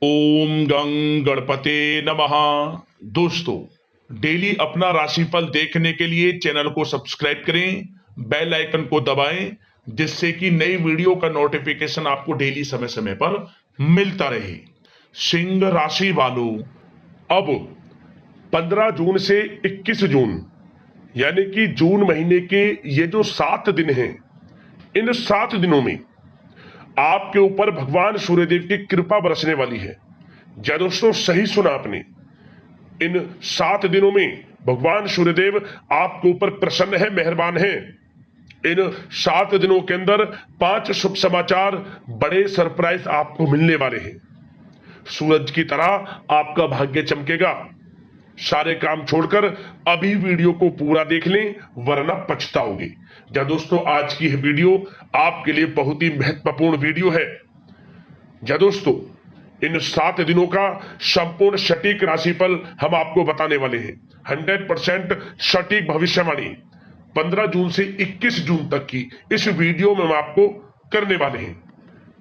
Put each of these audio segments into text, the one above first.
ओम गं गणपते नमः। दोस्तों, डेली अपना राशिफल देखने के लिए चैनल को सब्सक्राइब करें, बेल आइकन को दबाएं, जिससे कि नई वीडियो का नोटिफिकेशन आपको डेली समय समय पर मिलता रहे। सिंह राशि वालों, अब 15 जून से 21 जून यानी कि जून महीने के ये जो 7 दिन हैं, इन 7 दिनों में आपके ऊपर भगवान सूर्यदेव की कृपा बरसने वाली है। क्या दोस्तों, सही सुना आपने। इन 7 दिनों में भगवान सूर्यदेव आपके ऊपर प्रसन्न है, मेहरबान है। इन 7 दिनों के अंदर 5 शुभ समाचार, बड़े सरप्राइज आपको मिलने वाले हैं। सूरज की तरह आपका भाग्य चमकेगा। सारे काम छोड़कर अभी वीडियो को पूरा देख लें, वरना पछताओगे। क्या दोस्तों, आज की यह वीडियो आपके लिए बहुत ही महत्वपूर्ण वीडियो है। क्या दोस्तों, इन 7 दिनों का संपूर्ण सटीक राशिफल हम आपको बताने वाले हैं। 100% सटीक भविष्यवाणी 15 जून से 21 जून तक की इस वीडियो में हम आपको करने वाले हैं।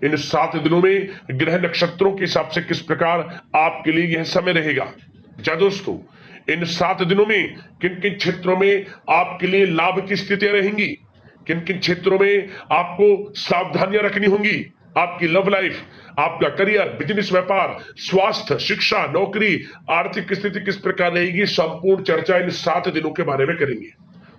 इन 7 दिनों में ग्रह नक्षत्रों के हिसाब से किस प्रकार आपके लिए यह समय रहेगा। क्या दोस्तों, इन 7 दिनों में किन किन क्षेत्रों में आपके लिए लाभ की स्थितियां रहेंगी, किन किन क्षेत्रों में आपको सावधानियां रखनी होंगी। आपकी लव लाइफ, आपका करियर, बिजनेस, व्यापार, स्वास्थ्य, शिक्षा, नौकरी, आर्थिक स्थिति किस प्रकार रहेगी, संपूर्ण चर्चा इन 7 दिनों के बारे में करेंगे।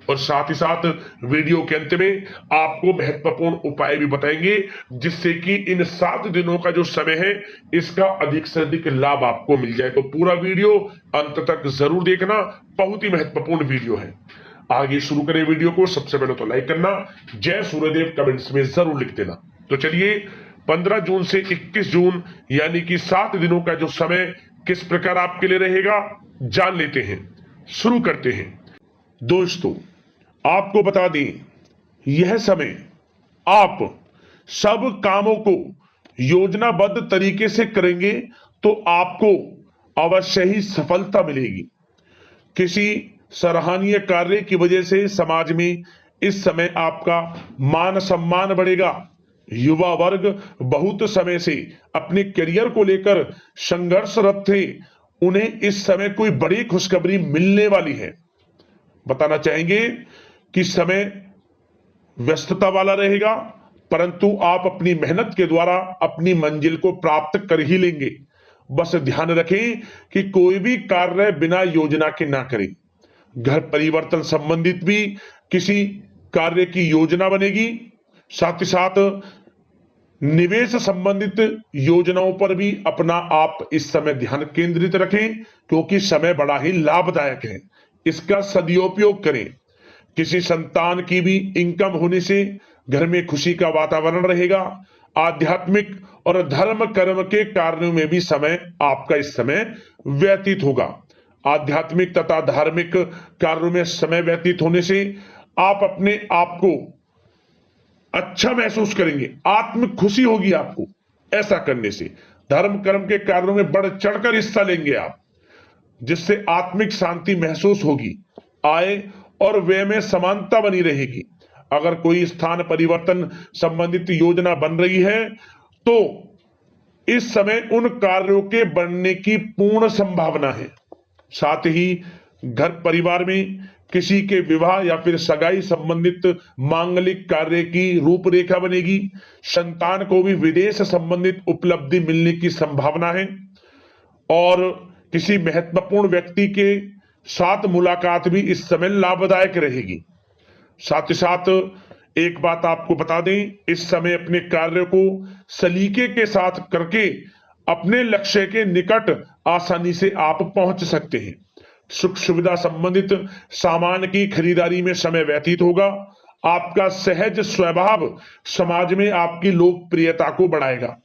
और साथ ही साथ वीडियो के अंत में आपको महत्वपूर्ण उपाय भी बताएंगे, जिससे कि इन 7 दिनों का जो समय है, इसका अधिक से अधिक लाभ आपको मिल जाए। तो पूरा वीडियो अंत तक जरूर देखना, बहुत ही महत्वपूर्ण वीडियो है। आगे शुरू करें वीडियो को। सबसे पहले तो लाइक करना, जय सूर्यदेव कमेंट्स में जरूर लिख देना। तो चलिए, 15 जून से 21 जून यानी कि 7 दिनों का जो समय किस प्रकार आपके लिए रहेगा, जान लेते हैं। शुरू करते हैं। दोस्तों, आपको बता दें, यह समय आप सब कामों को योजनाबद्ध तरीके से करेंगे तो आपको अवश्य ही सफलता मिलेगी। किसी सराहनीय कार्य की वजह से समाज में इस समय आपका मान सम्मान बढ़ेगा। युवा वर्ग बहुत समय से अपने करियर को लेकर संघर्षरत थे, उन्हें इस समय कोई बड़ी खुशखबरी मिलने वाली है। बताना चाहेंगे कि समय व्यस्तता वाला रहेगा, परंतु आप अपनी मेहनत के द्वारा अपनी मंजिल को प्राप्त कर ही लेंगे। बस ध्यान रखें कि कोई भी कार्य बिना योजना के ना करें। घर परिवर्तन संबंधित भी किसी कार्य की योजना बनेगी। साथ ही साथ निवेश संबंधित योजनाओं पर भी अपना आप इस समय ध्यान केंद्रित रखें, क्योंकि समय बड़ा ही लाभदायक है। इसका सदुपयोग करें। किसी संतान की भी इनकम होने से घर में खुशी का वातावरण रहेगा। आध्यात्मिक और धर्म कर्म के कार्यों में भी समय आपका इस समय व्यतीत होगा। आध्यात्मिक तथा धार्मिक कार्यों में समय व्यतीत होने से आप अपने आप को अच्छा महसूस करेंगे, आत्मिक खुशी होगी आपको। ऐसा करने से धर्म कर्म के कार्यों में बढ़ चढ़कर हिस्सा लेंगे आप, जिससे आत्मिक शांति महसूस होगी। आय और व्यय में समानता बनी रहेगी। अगर कोई स्थान परिवर्तन संबंधित योजना बन रही है तो इस समय उन कार्यों के बनने की पूर्ण संभावना है। साथ ही घर परिवार में किसी के विवाह या फिर सगाई संबंधित मांगलिक कार्य की रूपरेखा बनेगी। संतान को भी विदेश संबंधित उपलब्धि मिलने की संभावना है। और किसी महत्वपूर्ण व्यक्ति के साथ मुलाकात भी इस समय लाभदायक रहेगी। साथ ही साथ एक बात आपको बता दें, इस समय अपने कार्य को सलीके के साथ करके अपने लक्ष्य के निकट आसानी से आप पहुंच सकते हैं। सुख सुविधा संबंधित सामान की खरीदारी में समय व्यतीत होगा। आपका सहज स्वभाव समाज में आपकी लोकप्रियता को बढ़ाएगा।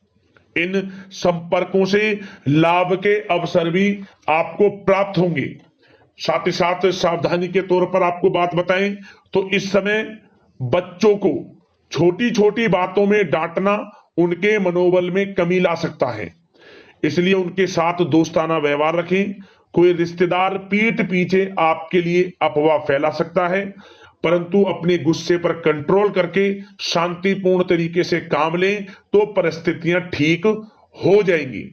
इन संपर्कों से लाभ के अवसर भी आपको प्राप्त होंगे। साथ ही साथ सावधानी के तौर पर आपको बात बताएं तो इस समय बच्चों को छोटी छोटी बातों में डांटना उनके मनोबल में कमी ला सकता है, इसलिए उनके साथ दोस्ताना व्यवहार रखें। कोई रिश्तेदार पीठ पीछे आपके लिए अफवाह फैला सकता है, परंतु अपने गुस्से पर कंट्रोल करके शांतिपूर्ण तरीके से काम लें तो परिस्थितियां ठीक हो जाएंगी।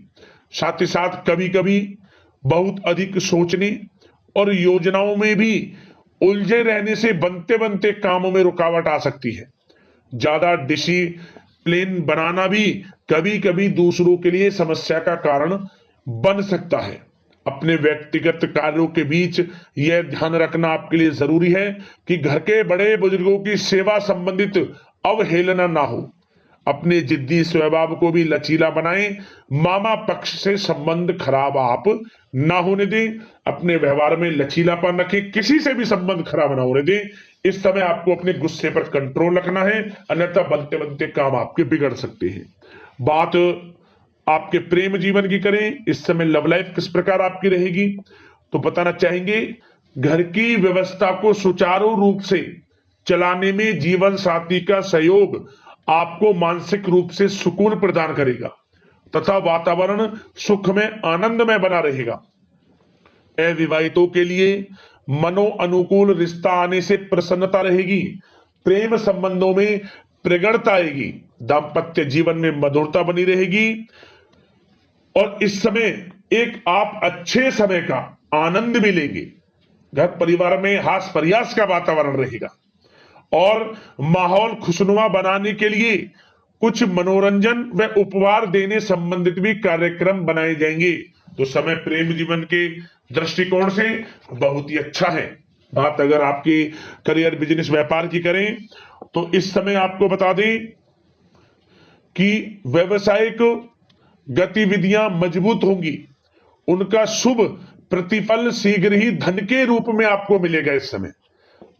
साथ ही साथ कभी कभी बहुत अधिक सोचने और योजनाओं में भी उलझे रहने से बनते बनते कामों में रुकावट आ सकती है। ज्यादा डिसिप्लिन बनाना भी कभी कभी दूसरों के लिए समस्या का कारण बन सकता है। अपने व्यक्तिगत कार्यों के बीच यह ध्यान रखना आपके लिए जरूरी है कि घर के बड़े बुजुर्गों की सेवा संबंधित अवहेलना ना हो। अपने जिद्दी स्वभाव को भी लचीला बनाएं। मामा पक्ष से संबंध खराब आप ना होने दें। अपने व्यवहार में लचीलापन रखें, किसी से भी संबंध खराब ना होने दें। इस समय आपको अपने गुस्से पर कंट्रोल रखना है, अन्यथा बनते बनते काम आपके बिगड़ सकते हैं। बात आपके प्रेम जीवन की करें, इस समय लव लाइफ किस प्रकार आपकी रहेगी, तो बताना चाहेंगे घर की व्यवस्था को सुचारू रूप से चलाने में जीवन साथी का सहयोग आपको मानसिक रूप से सुकून प्रदान करेगा तथा वातावरण सुख में आनंदमय बना रहेगा। अविवाहितों के लिए मनो अनुकूल रिश्ता आने से प्रसन्नता रहेगी। प्रेम संबंधों में प्रगड़ता आएगी। दाम्पत्य जीवन में मधुरता बनी रहेगी और इस समय एक आप अच्छे समय का आनंद भी लेंगे। घर परिवार में हास प्रयास का वातावरण रहेगा और माहौल खुशनुमा बनाने के लिए कुछ मनोरंजन व उपहार देने संबंधित भी कार्यक्रम बनाए जाएंगे। तो समय प्रेम जीवन के दृष्टिकोण से बहुत ही अच्छा है। बात अगर आपकी करियर बिजनेस व्यापार की करें तो इस समय आपको बता दें कि व्यवसायिक गतिविधियां मजबूत होंगी। उनका शुभ प्रतिफल शीघ्र ही धन के रूप में आपको मिलेगा। इस समय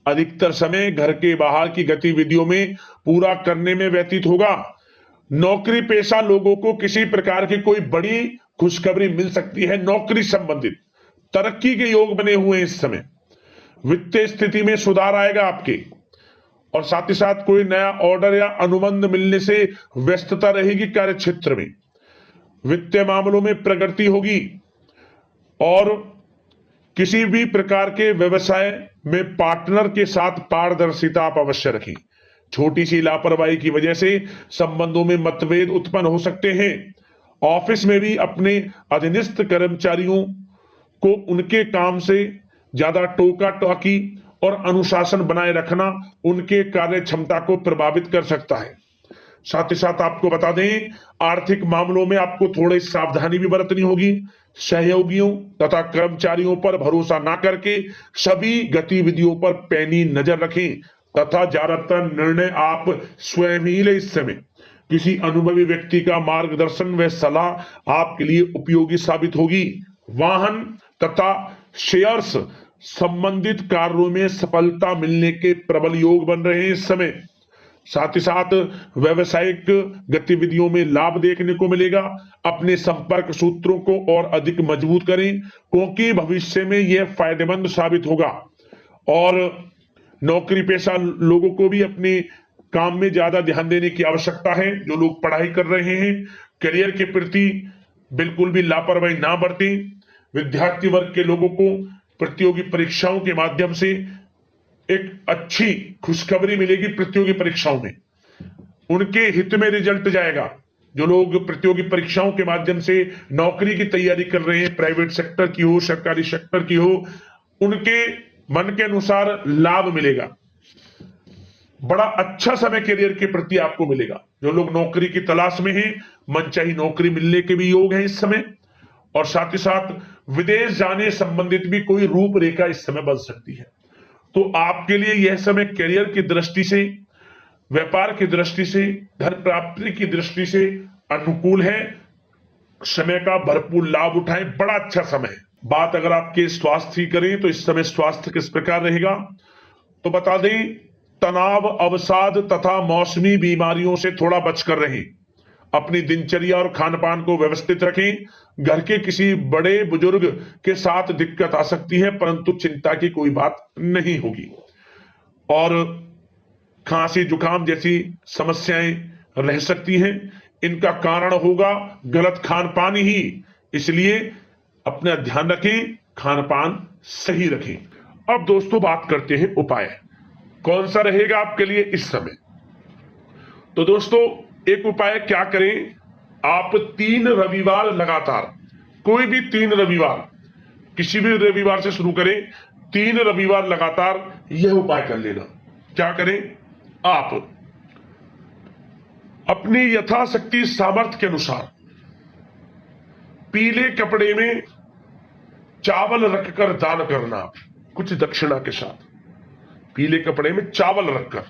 अधिकतर समय घर के बाहर की गतिविधियों में पूरा करने में व्यतीत होगा। नौकरी पेशा लोगों को किसी प्रकार की कोई बड़ी खुशखबरी मिल सकती है। नौकरी संबंधित तरक्की के योग बने हुए हैं इस समय। वित्तीय स्थिति में सुधार आएगा आपके और साथ ही साथ कोई नया ऑर्डर या अनुबंध मिलने से व्यस्तता रहेगी। कार्य क्षेत्र में वित्तीय मामलों में प्रगति होगी और किसी भी प्रकार के व्यवसाय में पार्टनर के साथ पारदर्शिता आप अवश्य रखें। छोटी सी लापरवाही की वजह से संबंधों में मतभेद उत्पन्न हो सकते हैं। ऑफिस में भी अपने अधीनस्थ कर्मचारियों को उनके काम से ज्यादा टोका टाकी और अनुशासन बनाए रखना उनके कार्य क्षमता को प्रभावित कर सकता है। साथ ही साथ आपको बता दें आर्थिक मामलों में आपको थोड़ी सावधानी भी बरतनी होगी। सहयोगियों तथा कर्मचारियों पर भरोसा ना करके सभी गतिविधियों पर पैनी नजर रखें तथा ज्यादातर निर्णय आप स्वयं ही लें। इस समय किसी अनुभवी व्यक्ति का मार्गदर्शन व सलाह आपके लिए उपयोगी साबित होगी। वाहन तथा शेयर्स संबंधित कार्यों में सफलता मिलने के प्रबल योग बन रहे हैं इस समय। साथ ही साथ व्यवसायिक गतिविधियों में लाभ देखने को मिलेगा। अपने संपर्क सूत्रों को और अधिक मजबूत करें क्योंकि भविष्य में यह फायदेमंद साबित होगा। और नौकरी पेशा लोगों को भी अपने काम में ज्यादा ध्यान देने की आवश्यकता है। जो लोग पढ़ाई कर रहे हैं करियर के प्रति बिल्कुल भी लापरवाही ना बरतें। विद्यार्थी वर्ग के लोगों को प्रतियोगी परीक्षाओं के माध्यम से एक अच्छी खुशखबरी मिलेगी। प्रतियोगी परीक्षाओं में उनके हित में रिजल्ट जाएगा। जो लोग प्रतियोगी परीक्षाओं के माध्यम से नौकरी की तैयारी कर रहे हैं, प्राइवेट सेक्टर की हो सरकारी सेक्टर की हो, उनके मन के अनुसार लाभ मिलेगा। बड़ा अच्छा समय करियर के प्रति आपको मिलेगा। जो लोग नौकरी की तलाश में हैं मनचाही नौकरी मिलने के भी योग हैं इस समय। और साथ ही साथ विदेश जाने संबंधित भी कोई रूपरेखा इस समय बन सकती है। तो आपके लिए यह समय करियर की दृष्टि से, व्यापार की दृष्टि से, धन प्राप्ति की दृष्टि से अनुकूल है। समय का भरपूर लाभ उठाएं, बड़ा अच्छा समय है। बात अगर आपके स्वास्थ्य की करें तो इस समय स्वास्थ्य किस प्रकार रहेगा, तो बता दें तनाव, अवसाद तथा मौसमी बीमारियों से थोड़ा बचकर रहें। अपनी दिनचर्या और खान पान को व्यवस्थित रखें। घर के किसी बड़े बुजुर्ग के साथ दिक्कत आ सकती है परंतु चिंता की कोई बात नहीं होगी। और खांसी जुकाम जैसी समस्याएं रह सकती हैं। इनका कारण होगा गलत खान पान ही। इसलिए अपना ध्यान रखें, खान पान सही रखें। अब दोस्तों बात करते हैं उपाय कौन सा रहेगा आपके लिए इस समय। तो दोस्तों एक उपाय क्या करें, आप 3 रविवार लगातार कोई भी 3 रविवार, किसी भी रविवार से शुरू करें, 3 रविवार लगातार यह उपाय कर लेना। क्या करें? आप अपनी यथाशक्ति सामर्थ्य के अनुसार पीले कपड़े में चावल रखकर दान करना, कुछ दक्षिणा के साथ पीले कपड़े में चावल रखकर,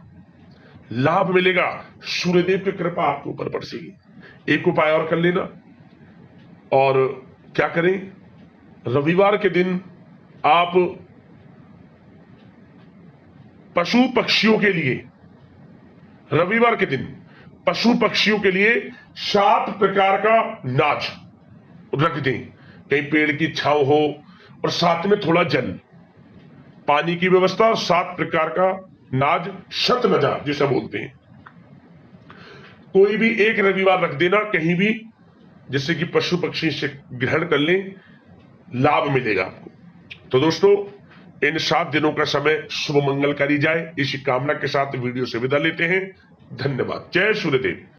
लाभ मिलेगा, सूर्यदेव की कृपा आपके ऊपर बरसेगी। एक उपाय और कर लेना। और क्या करें? रविवार के दिन आप पशु पक्षियों के लिए, रविवार के दिन पशु पक्षियों के लिए 7 प्रकार का नाज रख दें। कहीं पेड़ की छांव हो और साथ में थोड़ा जल, पानी की व्यवस्था, 7 प्रकार का नाज, शतनजा जिसे बोलते हैं, कोई भी एक रविवार रख देना कहीं भी, जिससे कि पशु पक्षी से ग्रहण कर लें, लाभ मिलेगा आपको। तो दोस्तों, इन 7 दिनों का समय शुभ मंगलकारी जाए, इसी कामना के साथ वीडियो से विदा लेते हैं। धन्यवाद। जय सूर्यदेव।